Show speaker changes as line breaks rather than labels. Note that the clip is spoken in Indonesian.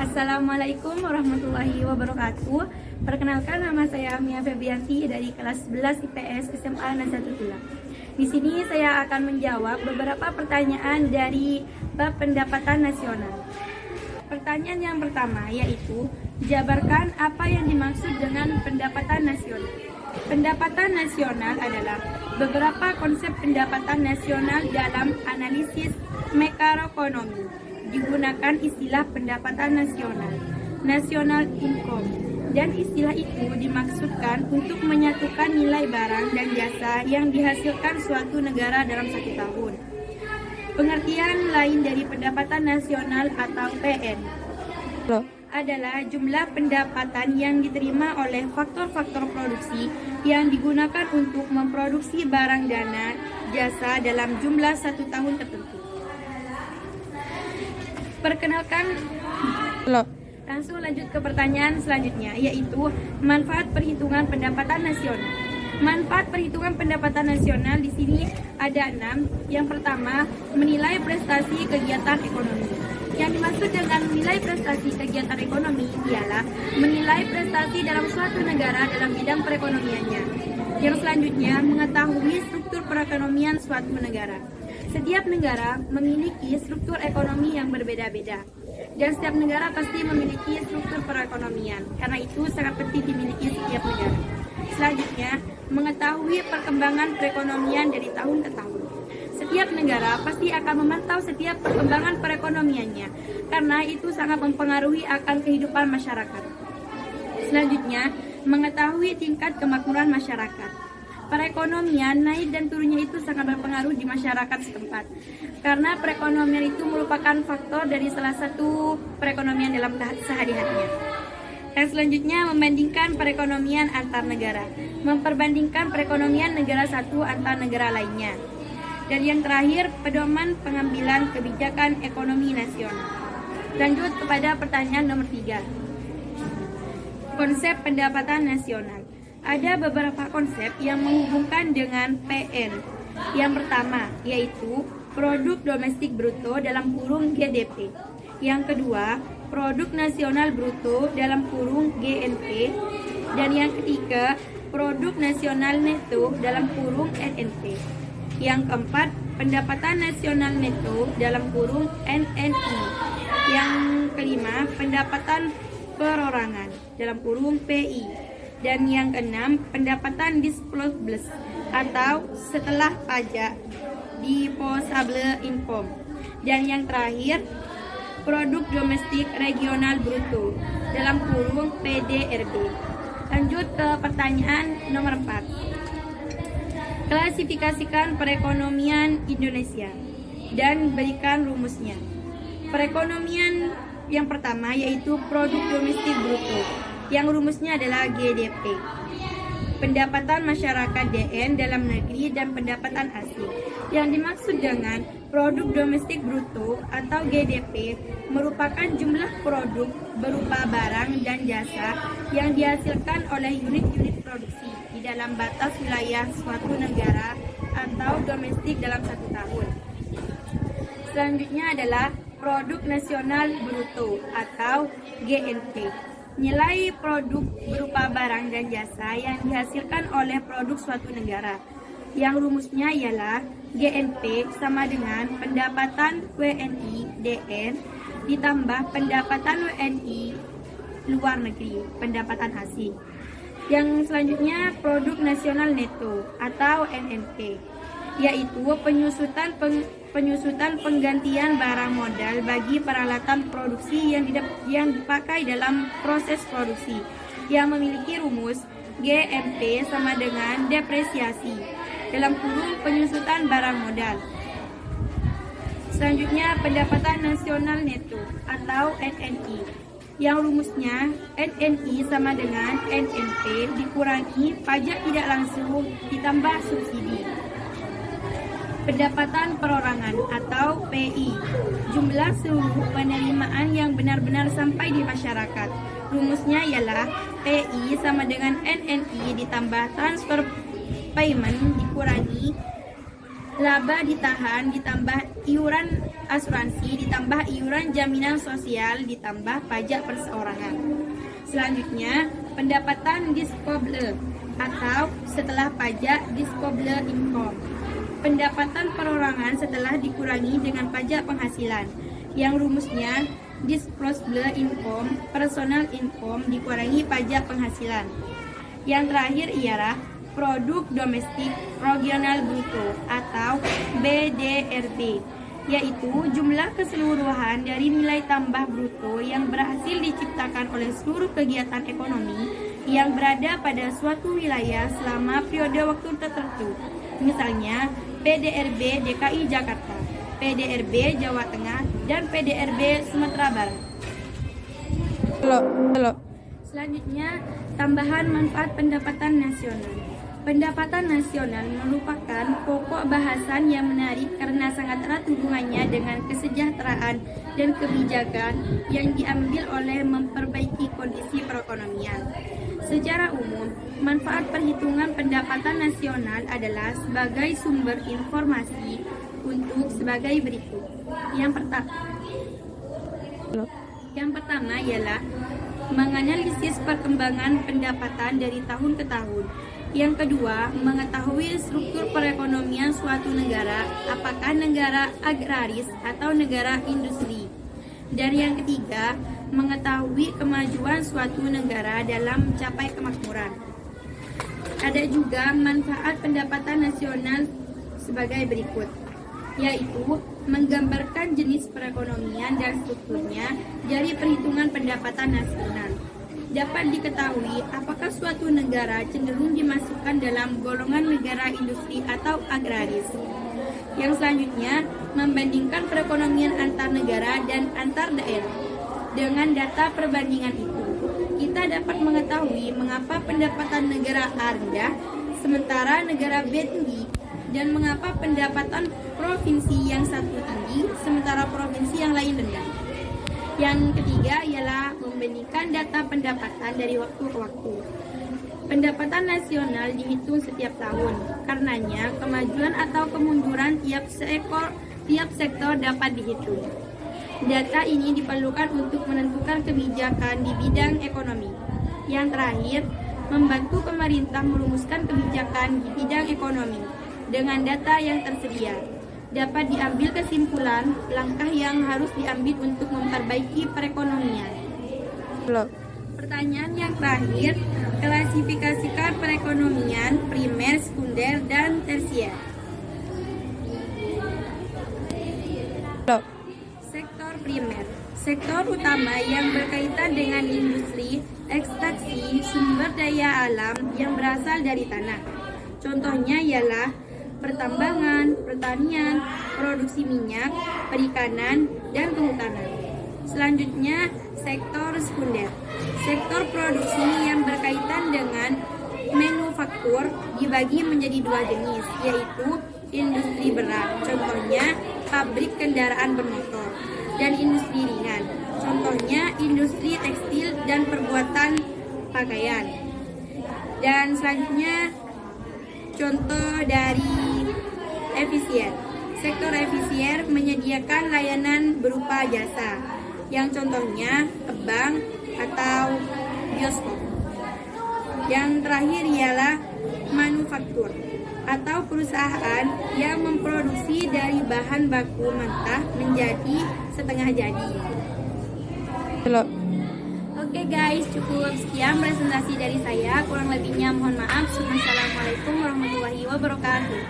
Assalamualaikum warahmatullahi wabarakatuh. Perkenalkan, nama saya Mia Febrianti dari kelas 11 IPS SMA Nazatul Tulang. Di sini saya akan menjawab beberapa pertanyaan dari bab pendapatan nasional. Pertanyaan yang pertama yaitu, jabarkan apa yang dimaksud dengan pendapatan nasional. Pendapatan nasional adalah beberapa konsep pendapatan nasional dalam analisis makroekonomi. Digunakan istilah pendapatan nasional, national income, dan istilah itu dimaksudkan untuk menyatukan nilai barang dan jasa yang dihasilkan suatu negara dalam satu tahun. Pengertian lain dari pendapatan nasional atau PN adalah jumlah pendapatan yang diterima oleh faktor-faktor produksi yang digunakan untuk memproduksi barang dan jasa dalam jumlah satu tahun tertentu. Perkenalkan, langsung lanjut ke pertanyaan selanjutnya, yaitu manfaat perhitungan pendapatan nasional. Manfaat perhitungan pendapatan nasional di sini ada 6. Yang pertama, menilai prestasi kegiatan ekonomi. Yang dimaksud dengan menilai prestasi kegiatan ekonomi ialah menilai prestasi dalam suatu negara dalam bidang perekonomiannya. Yang selanjutnya, mengetahui struktur perekonomian suatu negara. Setiap negara memiliki struktur ekonomi yang berbeda-beda, dan setiap negara pasti memiliki struktur perekonomian. Karena itu sangat penting dimiliki setiap negara. Selanjutnya, mengetahui perkembangan perekonomian dari tahun ke tahun. Setiap negara pasti akan memantau setiap perkembangan perekonomiannya, karena itu sangat mempengaruhi akan kehidupan masyarakat. Selanjutnya, mengetahui tingkat kemakmuran masyarakat. Perekonomian naik dan turunnya itu sangat berpengaruh di masyarakat setempat, karena perekonomian itu merupakan faktor dari salah satu perekonomian dalam sehari-harinya. Dan selanjutnya, membandingkan perekonomian antar negara, memperbandingkan perekonomian negara satu antar negara lainnya. Dan yang terakhir, pedoman pengambilan kebijakan ekonomi nasional. Lanjut kepada pertanyaan nomor 3. Konsep pendapatan nasional. Ada beberapa konsep yang menghubungkan dengan PN. Yang pertama yaitu produk domestik bruto dalam kurung GDP. Yang kedua, produk nasional bruto dalam kurung GNP. Dan yang ketiga, produk nasional neto dalam kurung NNP. Yang keempat, pendapatan nasional neto dalam kurung NNI. Yang kelima, pendapatan perorangan dalam kurung PI. Dan yang keenam, pendapatan disposable atau setelah pajak, disposable income. Dan yang terakhir, produk domestik regional bruto dalam kurung PDRB. Lanjut ke pertanyaan nomor 4. Klasifikasikan perekonomian Indonesia dan berikan rumusnya. Perekonomian yang pertama yaitu produk domestik bruto, yang rumusnya adalah GDP. Pendapatan masyarakat DN dalam negeri dan pendapatan asing. Yang dimaksud dengan produk domestik bruto atau GDP merupakan jumlah produk berupa barang dan jasa yang dihasilkan oleh unit-unit produksi di dalam batas wilayah suatu negara atau domestik dalam satu tahun. Selanjutnya adalah produk nasional bruto atau GNP. Nilai produk berupa barang dan jasa yang dihasilkan oleh produk suatu negara. Yang rumusnya ialah GNP sama dengan pendapatan WNI DN ditambah pendapatan WNI luar negeri, pendapatan asing. Yang selanjutnya produk nasional neto atau NNP, yaitu penyusutan penggantian barang modal bagi peralatan produksi yang dipakai dalam proses produksi, yang memiliki rumus GMP sama dengan depresiasi dalam kurung penyusutan barang modal. Selanjutnya pendapatan nasional neto atau NNI, yang rumusnya NNI sama dengan NNP dikurangi pajak tidak langsung ditambah subsidi. Pendapatan perorangan atau PI, jumlah seluruh penerimaan yang benar-benar sampai di masyarakat. Rumusnya ialah PI sama dengan NNI ditambah transfer payment dikurangi Laba ditahan ditambah iuran asuransi ditambah iuran jaminan sosial ditambah pajak perseorangan. Selanjutnya, pendapatan disponible atau setelah pajak disponible income. Pendapatan perorangan setelah dikurangi dengan pajak penghasilan. Yang rumusnya disposable income, personal income dikurangi pajak penghasilan. Yang terakhir ialah produk domestik regional bruto atau BDRB, yaitu jumlah keseluruhan dari nilai tambah bruto yang berhasil diciptakan oleh seluruh kegiatan ekonomi yang berada pada suatu wilayah selama periode waktu tertentu. Misalnya PDRB DKI Jakarta, PDRB Jawa Tengah, dan PDRB Sumatera Barat. Selanjutnya, tambahan manfaat pendapatan nasional. Pendapatan nasional merupakan pokok bahasan yang menarik karena sangat erat hubungannya dengan kesejahteraan dan kebijakan yang diambil oleh memperbaiki kondisi perekonomian. Secara umum, manfaat perhitungan pendapatan nasional adalah sebagai sumber informasi untuk sebagai berikut. Yang pertama ialah menganalisis perkembangan pendapatan dari tahun ke tahun. Yang kedua, mengetahui struktur perekonomian suatu negara, apakah negara agraris atau negara industri. Dan yang ketiga, mengetahui kemajuan suatu negara dalam mencapai kemakmuran. Ada juga manfaat pendapatan nasional sebagai berikut, yaitu menggambarkan jenis perekonomian dan strukturnya dari perhitungan pendapatan nasional. Dapat diketahui apakah suatu negara cenderung dimasukkan dalam golongan negara industri atau agraris. Yang selanjutnya, membandingkan perekonomian antar negara dan antar daerah. Dengan data perbandingan itu, kita dapat mengetahui mengapa pendapatan negara A rendah, sementara negara B tinggi, dan mengapa pendapatan provinsi yang satu tinggi, sementara provinsi yang lain rendah. Yang ketiga ialah membandingkan data pendapatan dari waktu ke waktu. Pendapatan nasional dihitung setiap tahun. Karenanya, kemajuan atau kemunduran tiap sektor dapat dihitung. Data ini diperlukan untuk menentukan kebijakan di bidang ekonomi. Yang terakhir, membantu pemerintah merumuskan kebijakan di bidang ekonomi. Dengan data yang tersedia, dapat diambil kesimpulan langkah yang harus diambil untuk memperbaiki perekonomian. Pertanyaan yang terakhir, klasifikasikan perekonomian primer, sekunder, dan tersier. Sektor primer, sektor utama yang berkaitan dengan industri, ekstraksi, sumber daya alam yang berasal dari tanah. Contohnya ialah pertambangan, pertanian, produksi minyak, perikanan, dan kehutanan. Selanjutnya, sektor sekunder. Sektor produksi yang berkaitan dengan manufaktur dibagi menjadi dua jenis, yaitu industri berat, contohnya pabrik kendaraan bermotor, dan industri ringan, contohnya industri tekstil dan perbuatan pakaian. Dan selanjutnya, contoh dari efisien. Sektor efisien menyediakan layanan berupa jasa, yang contohnya bank atau bioskop. Yang terakhir ialah manufaktur atau perusahaan yang memproduksi dari bahan baku mentah menjadi setengah jadi. Oke guys, cukup sekian presentasi dari saya. Kurang lebihnya mohon maaf. Wassalamualaikum warahmatullahi wabarakatuh.